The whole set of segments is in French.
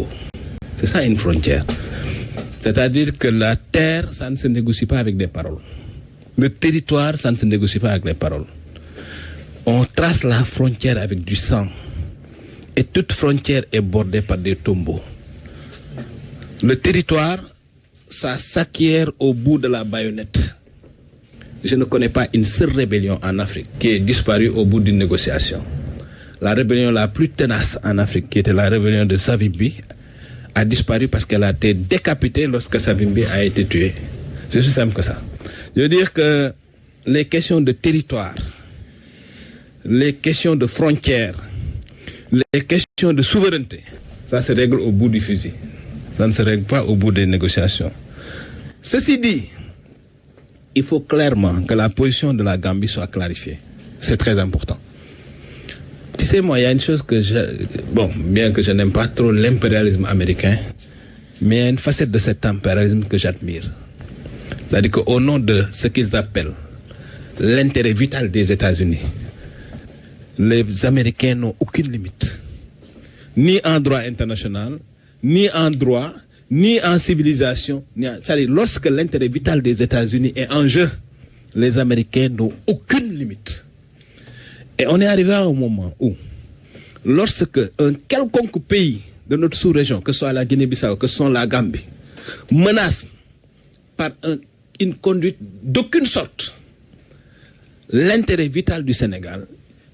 tombeaux. C'est ça une frontière. C'est-à-dire que la terre, ça ne se négocie pas avec des paroles. Le territoire, ça ne se négocie pas avec des paroles. On trace la frontière avec du sang. Et toute frontière est bordée par des tombeaux. Le territoire, ça s'acquiert au bout de la baïonnette. Je ne connais pas une seule rébellion en Afrique qui est disparue au bout d'une négociation. La rébellion la plus tenace en Afrique, qui était la rébellion de Savimbi, a disparu parce qu'elle a été décapitée lorsque Savimbi a été tué. C'est aussi simple que ça. Je veux dire que les questions de territoire, les questions de frontières, les questions de souveraineté, ça se règle au bout du fusil. Ça ne se règle pas au bout des négociations. Ceci dit, il faut clairement que la position de la Gambie soit clarifiée. C'est très important. Tu sais, moi, il y a une chose que bien que je n'aime pas trop l'impérialisme américain, mais il y a une facette de cet impérialisme que j'admire. C'est-à-dire qu'au nom de ce qu'ils appellent l'intérêt vital des États-Unis, les Américains n'ont aucune limite. Ni en droit international, ni en droit, ni en civilisation. C'est-à-dire, lorsque l'intérêt vital des États-Unis est en jeu, les Américains n'ont aucune limite. Et on est arrivé à un moment où, lorsque un quelconque pays de notre sous-région, que ce soit la Guinée-Bissau, que ce soit la Gambie, menace par une conduite d'aucune sorte l'intérêt vital du Sénégal,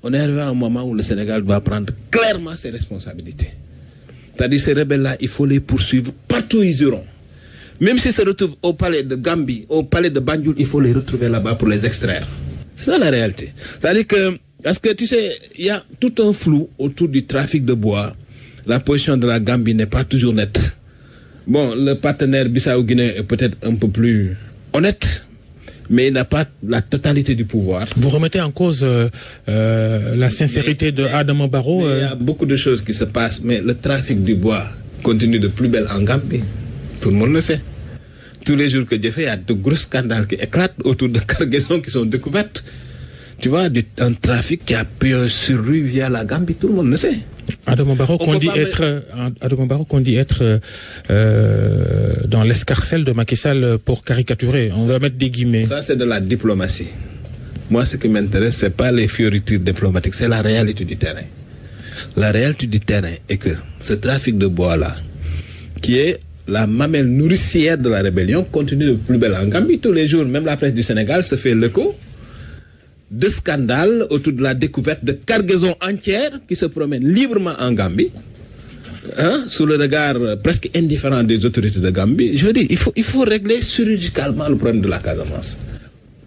on est arrivé à un moment où le Sénégal va prendre clairement ses responsabilités. C'est-à-dire ces rebelles-là, il faut les poursuivre partout où ils iront. Même s'ils se retrouvent au palais de Gambie, au palais de Banjul, il faut les retrouver là-bas pour les extraire. C'est ça la réalité. C'est-à-dire que, parce que tu sais, il y a tout un flou autour du trafic de bois. La position de la Gambie n'est pas toujours nette. Bon, le partenaire Bissau-Guinée est peut-être un peu plus honnête, mais il n'a pas la totalité du pouvoir. Vous remettez en cause la sincérité de Adama Barrow. Il y a beaucoup de choses qui se passent, mais le trafic du bois continue de plus belle en Gambie. Tout le monde le sait. Tous les jours que Dieu fait, il y a de gros scandales qui éclatent autour de cargaisons qui sont découvertes. Tu vois, un trafic qui a pu survivre via la Gambie, tout le monde le sait. Adama Barrow qu'on dit être dans l'escarcelle de Macky Sall pour caricaturer. On va mettre des guillemets. Ça, c'est de la diplomatie. Moi, ce qui m'intéresse, c'est pas les fioritures diplomatiques, c'est la réalité du terrain. La réalité du terrain est que ce trafic de bois-là, qui est la mamelle nourricière de la rébellion, continue de plus belle en Gambie. Tous les jours, même la presse du Sénégal se fait l'écho de scandales autour de la découverte de cargaisons entières qui se promènent librement en Gambie, sous le regard presque indifférent des autorités de Gambie. Je veux dire, il faut régler chirurgicalement le problème de la Casamance.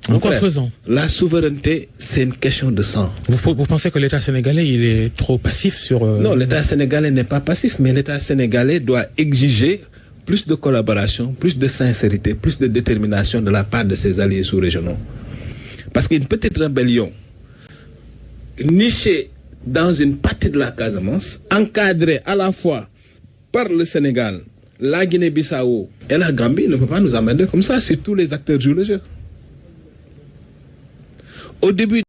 En quoi faisant? La souveraineté, c'est une question de sang. Vous pensez que l'État sénégalais, il est trop passif sur... Non, l'État sénégalais n'est pas passif, mais l'État sénégalais doit exiger plus de collaboration, plus de sincérité, plus de détermination de la part de ses alliés sous-régionaux. Parce qu'une petite rébellion nichée dans une partie de la Casamance, encadrée à la fois par le Sénégal, la Guinée-Bissau et la Gambie, ne peut pas nous emmerder comme ça si tous les acteurs jouent le jeu. Au début